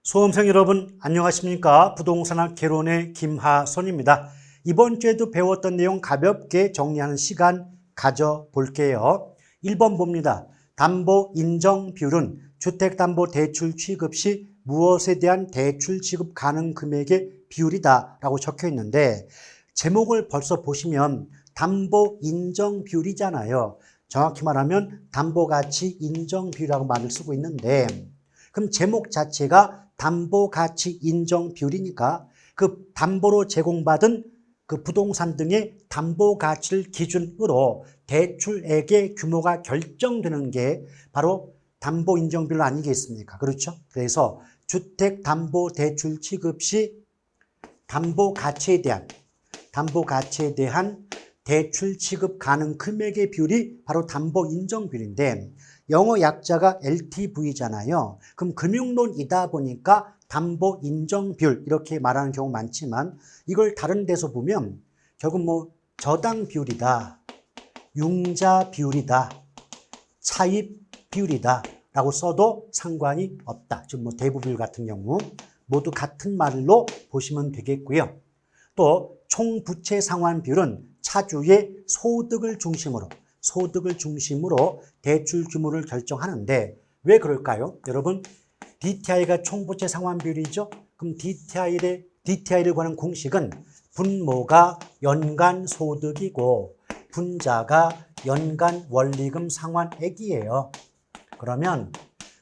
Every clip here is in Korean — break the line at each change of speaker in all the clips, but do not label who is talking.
수험생 여러분 안녕하십니까? 부동산학 개론의 김하선입니다. 이번 주에도 배웠던 내용 가볍게 정리하는 시간 가져볼게요. 1번 봅니다. 담보 인정 비율은 주택담보대출 취급 시 무엇에 대한 대출 지급 가능 금액의 비율이다 라고 적혀 있는데 제목을 벌써 보시면 담보 인정 비율이잖아요. 정확히 말하면 담보가치 인정 비율이라고 말을 쓰고 있는데 그럼 제목 자체가 담보가치 인정 비율이니까 그 담보로 제공받은 그 부동산 등의 담보가치를 기준으로 대출액의 규모가 결정되는 게 바로 담보 인정 비율 아니겠습니까? 그렇죠? 그래서 주택담보대출 취급 시 담보가치에 대한 대출 지급 가능 금액의 비율이 바로 담보 인정 비율인데 영어 약자가 LTV잖아요. 그럼 금융론이다 보니까 담보 인정 비율 이렇게 말하는 경우 많지만 이걸 다른 데서 보면 결국 뭐 저당 비율이다, 융자 비율이다, 차입 비율이다 라고 써도 상관이 없다. 즉 뭐 대부 비율 같은 경우 모두 같은 말로 보시면 되겠고요. 또 총부채 상환 비율은 차주의 소득을 중심으로 대출 규모를 결정하는데 왜 그럴까요? 여러분 DTI가 총부채 상환 비율이죠. 그럼 DTI를 구하는 공식은 분모가 연간 소득이고 분자가 연간 원리금 상환액이에요. 그러면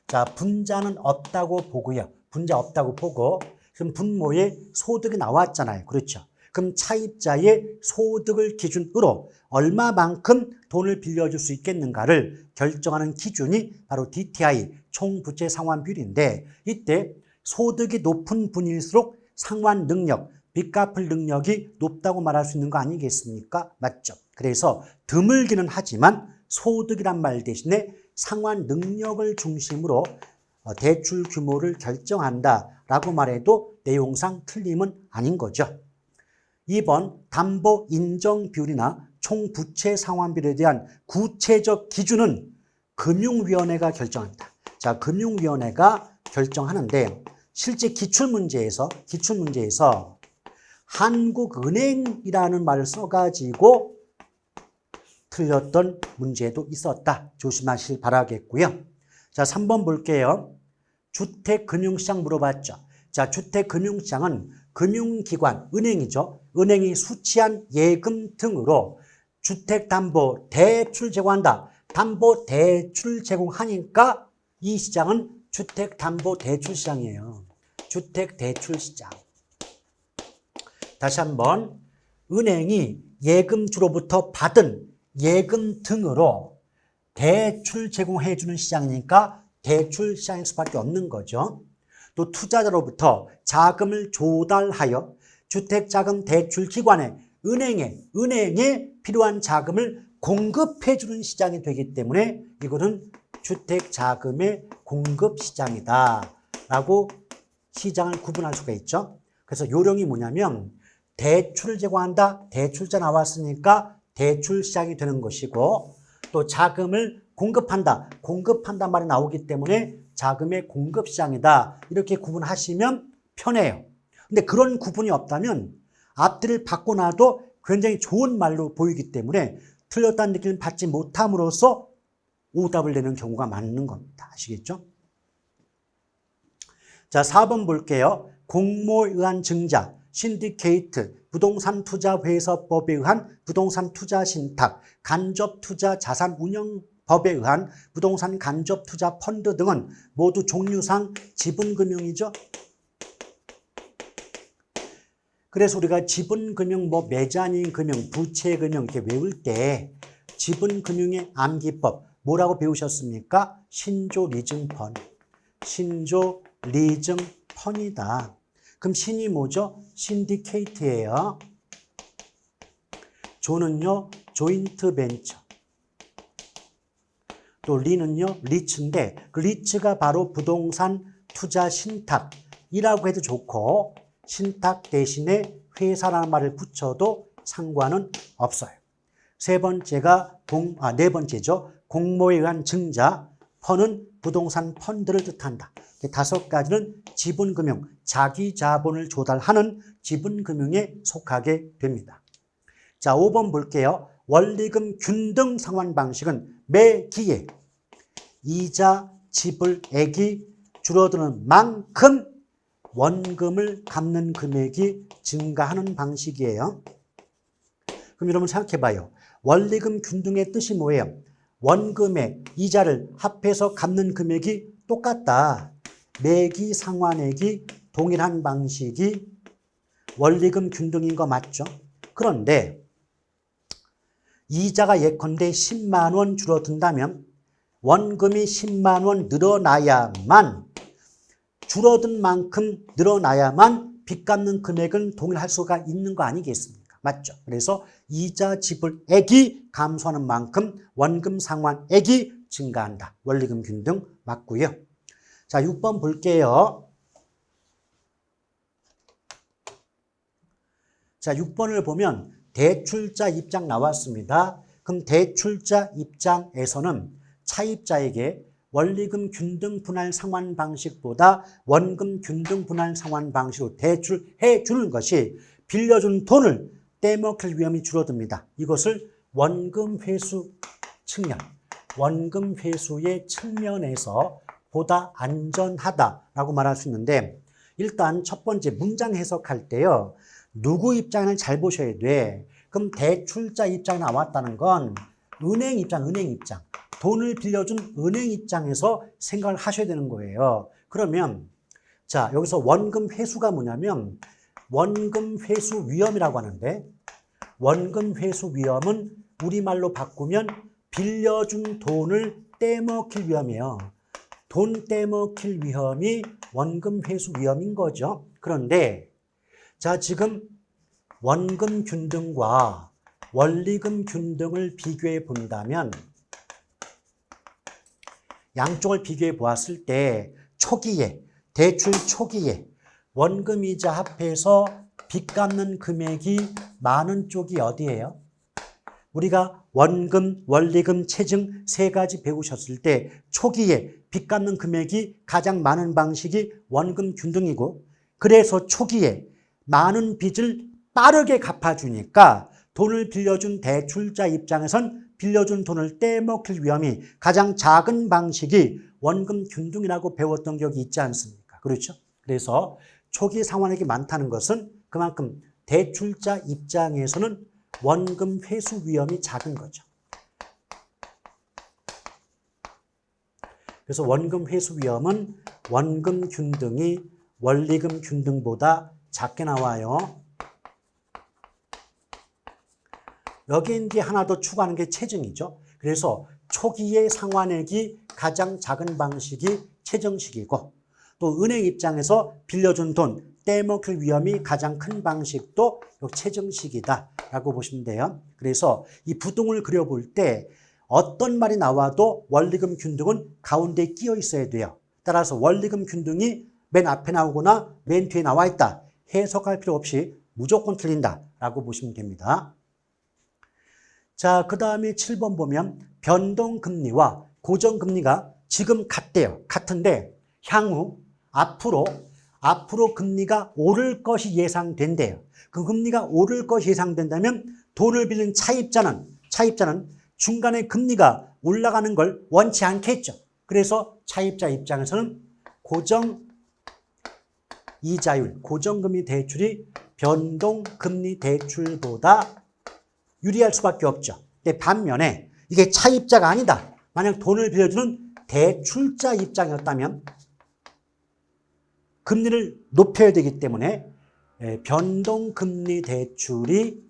자 분자는 없다고 보고요. 분자 없다고 보고 그럼 분모의 소득이 나왔잖아요. 그렇죠. 그럼 차입자의 소득을 기준으로 얼마만큼 돈을 빌려줄 수 있겠는가를 결정하는 기준이 바로 DTI 총부채 상환 비율인데 이때 소득이 높은 분일수록 상환 능력, 빚 갚을 능력이 높다고 말할 수 있는 거 아니겠습니까? 맞죠? 그래서 드물기는 하지만 소득이란 말 대신에 상환 능력을 중심으로 대출 규모를 결정한다라고 말해도 내용상 틀림은 아닌 거죠. 2번 담보 인정 비율이나 총부채 상환 비율에 대한 구체적 기준은 금융위원회가 결정한다. 자, 금융위원회가 결정하는데 실제 기출문제에서 한국은행이라는 말을 써가지고 틀렸던 문제도 있었다. 조심하실 바라겠고요. 자, 3번 볼게요. 주택금융시장 물어봤죠. 자, 주택금융시장은 금융기관, 은행이죠. 은행이 수취한 예금 등으로 주택담보대출 제공한다. 담보대출 제공하니까 이 시장은 주택담보대출시장이에요. 주택대출시장. 다시 한번 은행이 예금주로부터 받은 예금 등으로 대출 제공해 주는 시장이니까 대출 시장일 수밖에 없는 거죠. 또 투자자로부터 자금을 조달하여 주택자금 대출 기관에 은행에 필요한 자금을 공급해 주는 시장이 되기 때문에 이거는 주택자금의 공급 시장이다 라고 시장을 구분할 수가 있죠. 그래서 요령이 뭐냐면 대출을 제공한다. 대출자 나왔으니까 대출 시장이 되는 것이고 또 자금을 공급한다 말이 나오기 때문에 자금의 공급 시장이다. 이렇게 구분하시면 편해요. 근데 그런 구분이 없다면 앞뒤를 바꿔놔도 굉장히 좋은 말로 보이기 때문에 틀렸다는 느낌을 받지 못함으로써 오답을 내는 경우가 많은 겁니다. 아시겠죠? 자, 4번 볼게요. 공모에 의한 증자, 신디케이트, 부동산 투자회사법에 의한 부동산 투자 신탁, 간접 투자 자산 운영 법에 의한 부동산 간접 투자 펀드 등은 모두 종류상 지분금융이죠. 그래서 우리가 지분금융, 매자닌 금융, 부채금융 이렇게 외울 때 지분금융의 암기법 뭐라고 배우셨습니까? 신조리증펀. 신조리증펀이다. 그럼 신이 뭐죠? 신디케이트예요. 조는요, 조인트 벤처. 또 리는요, 리츠인데 그 리츠가 바로 부동산 투자 신탁이라고 해도 좋고 신탁 대신에 회사라는 말을 붙여도 상관은 없어요. 네 번째죠. 공모에 의한 증자, 펀은 부동산 펀드를 뜻한다. 다섯 가지는 지분금융, 자기 자본을 조달하는 지분금융에 속하게 됩니다. 자, 5번 볼게요. 원리금 균등 상환 방식은 매기에 이자 지불액이 줄어드는 만큼 원금을 갚는 금액이 증가하는 방식이에요. 그럼 여러분 생각해 봐요. 원리금 균등의 뜻이 뭐예요? 원금의 이자를 합해서 갚는 금액이 똑같다. 매기 상환액이 동일한 방식이 원리금 균등인 거 맞죠? 그런데 이자가 예컨대 10만 원 줄어든다면 원금이 10만 원 늘어나야만 줄어든 만큼 늘어나야만 빚 갚는 금액은 동일할 수가 있는 거 아니겠습니까? 맞죠? 그래서 이자 지불액이 감소하는 만큼 원금 상환액이 증가한다. 원리금 균등 맞고요. 자, 6번 볼게요. 자, 6번을 보면 대출자 입장 나왔습니다. 그럼 대출자 입장에서는 차입자에게 원리금 균등 분할 상환 방식보다 원금 균등 분할 상환 방식으로 대출해 주는 것이 빌려준 돈을 떼먹힐 위험이 줄어듭니다. 이것을 원금 회수 측면, 원금 회수의 측면에서 보다 안전하다라고 말할 수 있는데, 일단 첫 번째 문장 해석할 때요. 누구 입장을 잘 보셔야 돼. 그럼 대출자 입장이 나왔다는 건 은행 입장. 돈을 빌려준 은행 입장에서 생각을 하셔야 되는 거예요. 그러면 자, 여기서 원금 회수가 뭐냐면 원금 회수 위험이라고 하는데, 원금 회수 위험은 우리말로 바꾸면 빌려준 돈을 떼먹힐 위험이에요. 돈 떼먹힐 위험이 원금 회수 위험인 거죠. 그런데 자, 지금 원금 균등과 원리금 균등을 비교해 본다면 양쪽을 비교해 보았을 때 초기에, 대출 초기에 원금이자 합해서 빚 갚는 금액이 많은 쪽이 어디예요? 우리가 원금, 원리금, 체증 세 가지 배우셨을 때 초기에 빚 갚는 금액이 가장 많은 방식이 원금 균등이고, 그래서 초기에 많은 빚을 빠르게 갚아주니까 돈을 빌려준 대출자 입장에선 빌려준 돈을 떼먹힐 위험이 가장 작은 방식이 원금 균등이라고 배웠던 기억이 있지 않습니까? 그렇죠? 그래서 초기 상환액이 많다는 것은 그만큼 대출자 입장에서는 원금 회수 위험이 작은 거죠. 그래서 원금 회수 위험은 원금 균등이 원리금 균등보다 작게 나와요. 여기에 이제 하나 더 추가하는 게 체증이죠. 그래서 초기의 상환액이 가장 작은 방식이 체증식이고, 또 은행 입장에서 빌려준 돈 떼먹힐 위험이 가장 큰 방식도 체증식이다라고 보시면 돼요. 그래서 이 부등을 그려볼 때 어떤 말이 나와도 원리금 균등은 가운데에 끼어 있어야 돼요. 따라서 원리금 균등이 맨 앞에 나오거나 맨 뒤에 나와 있다. 해석할 필요 없이 무조건 틀린다라고 보시면 됩니다. 자, 그 다음에 7번 보면 변동금리와 고정금리가 지금 같대요. 같은데 향후 앞으로 금리가 오를 것이 예상된대요. 그 금리가 오를 것이 예상된다면 돈을 빌린 차입자는 중간에 금리가 올라가는 걸 원치 않겠죠. 그래서 차입자 입장에서는 고정이자율, 고정금리 대출이 변동금리 대출보다 유리할 수밖에 없죠. 근데 반면에 이게 차입자가 아니다. 만약 돈을 빌려주는 대출자 입장이었다면 금리를 높여야 되기 때문에 변동금리 대출이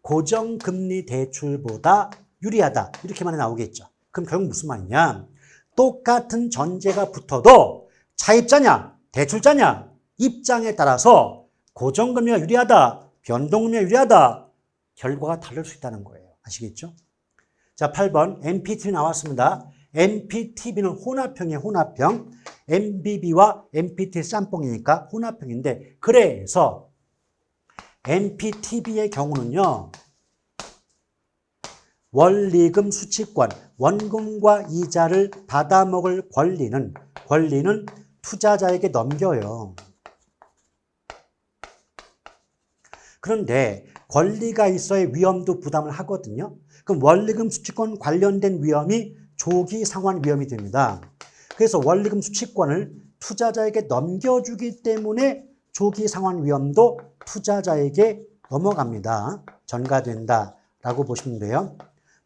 고정금리 대출보다 유리하다. 이렇게 말이 나오겠죠. 그럼 결국 무슨 말이냐? 똑같은 전제가 붙어도 차입자냐, 대출자냐 입장에 따라서 고정금리가 유리하다, 변동금리가 유리하다. 결과가 다를 수 있다는 거예요. 아시겠죠? 자, 8번 MPTV 나왔습니다. MPTV는 혼합형이에요. 혼합형. MBB와 MPT 짬뽕이니까 혼합형인데, 그래서 MPTV의 경우는요. 원리금 수취권, 원금과 이자를 받아먹을 권리는 권리는 투자자에게 넘겨요. 그런데 권리가 있어야 위험도 부담을 하거든요. 그럼 원리금 수취권 관련된 위험이 조기 상환 위험이 됩니다. 그래서 원리금 수취권을 투자자에게 넘겨주기 때문에 조기 상환 위험도 투자자에게 넘어갑니다. 전가된다라고 보시면 돼요.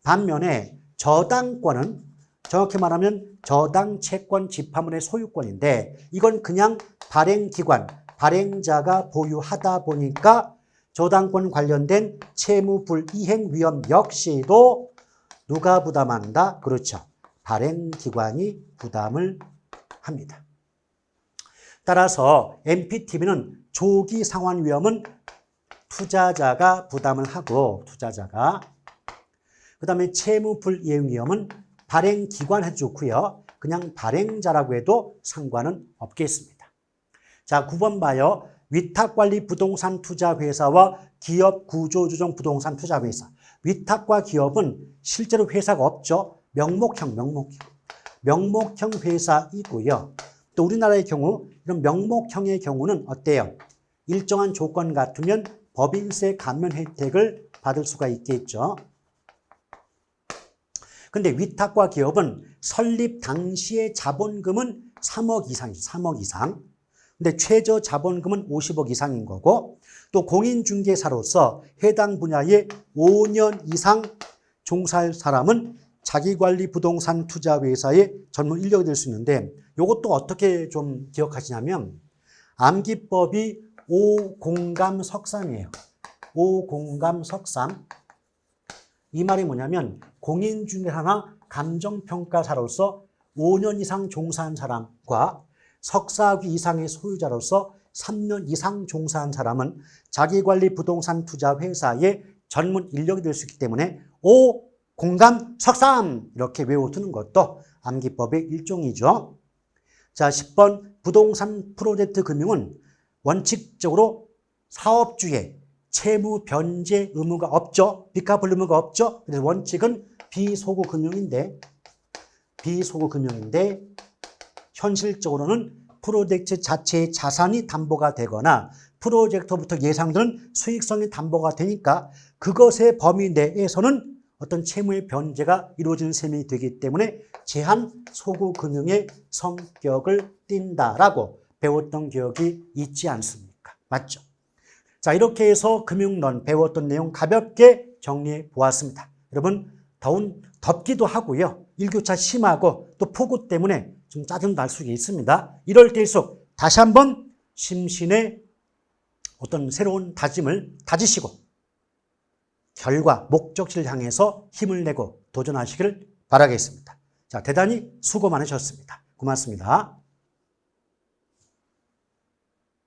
반면에 저당권은 정확히 말하면 저당 채권 지파물의 소유권인데 이건 그냥 발행기관, 발행자가 보유하다 보니까 저당권 관련된 채무불이행 위험 역시도 누가 부담한다? 그렇죠. 발행기관이 부담을 합니다. 따라서 NPTB는 조기 상환 위험은 투자자가 부담을 하고 그 다음에 채무불이행 위험은 발행기관 해도 좋고요. 그냥 발행자라고 해도 상관은 없겠습니다. 자, 9번 봐요. 위탁관리 부동산 투자회사와 기업 구조조정 부동산 투자회사. 위탁과 기업은 실제로 회사가 없죠. 명목형 회사이고요. 또 우리나라의 경우 이런 명목형의 경우는 어때요? 일정한 조건 같으면 법인세 감면 혜택을 받을 수가 있겠죠. 근데 위탁과 기업은 설립 당시의 자본금은 3억 이상이죠. 3억 이상. 근데 최저 자본금은 50억 이상인 거고 또 공인중개사로서 해당 분야에 5년 이상 종사할 사람은 자기관리 부동산 투자회사의 전문 인력이 될 수 있는데 이것도 어떻게 좀 기억하시냐면 암기법이 5공감석삼이에요. 5공감석삼. 이 말이 뭐냐면 공인중개사나 감정평가사로서 5년 이상 종사한 사람과 석사학위 이상의 소유자로서 3년 이상 종사한 사람은 자기관리 부동산 투자 회사의 전문 인력이 될 수 있기 때문에 5공감석삼 이렇게 외워두는 것도 암기법의 일종이죠. 자, 10번 부동산 프로젝트 금융은 원칙적으로 사업주의 채무 변제 의무가 없죠. 빚갚을 의무가 없죠. 그래서 원칙은 비소구 금융인데 현실적으로는 프로젝트 자체의 자산이 담보가 되거나 프로젝트부터 예상되는 수익성이 담보가 되니까 그것의 범위 내에서는 어떤 채무의 변제가 이루어지는 셈이 되기 때문에 제한 소구 금융의 성격을 띈다라고 배웠던 기억이 있지 않습니까? 맞죠? 자, 이렇게 해서 금융론 배웠던 내용 가볍게 정리해 보았습니다. 여러분, 덥기도 하고요. 일교차 심하고 또 폭우 때문에 좀 짜증 날 수 있습니다. 이럴 때일수록 다시 한번 심신의 어떤 새로운 다짐을 다지시고 결과, 목적지를 향해서 힘을 내고 도전하시길 바라겠습니다. 자, 대단히 수고 많으셨습니다. 고맙습니다.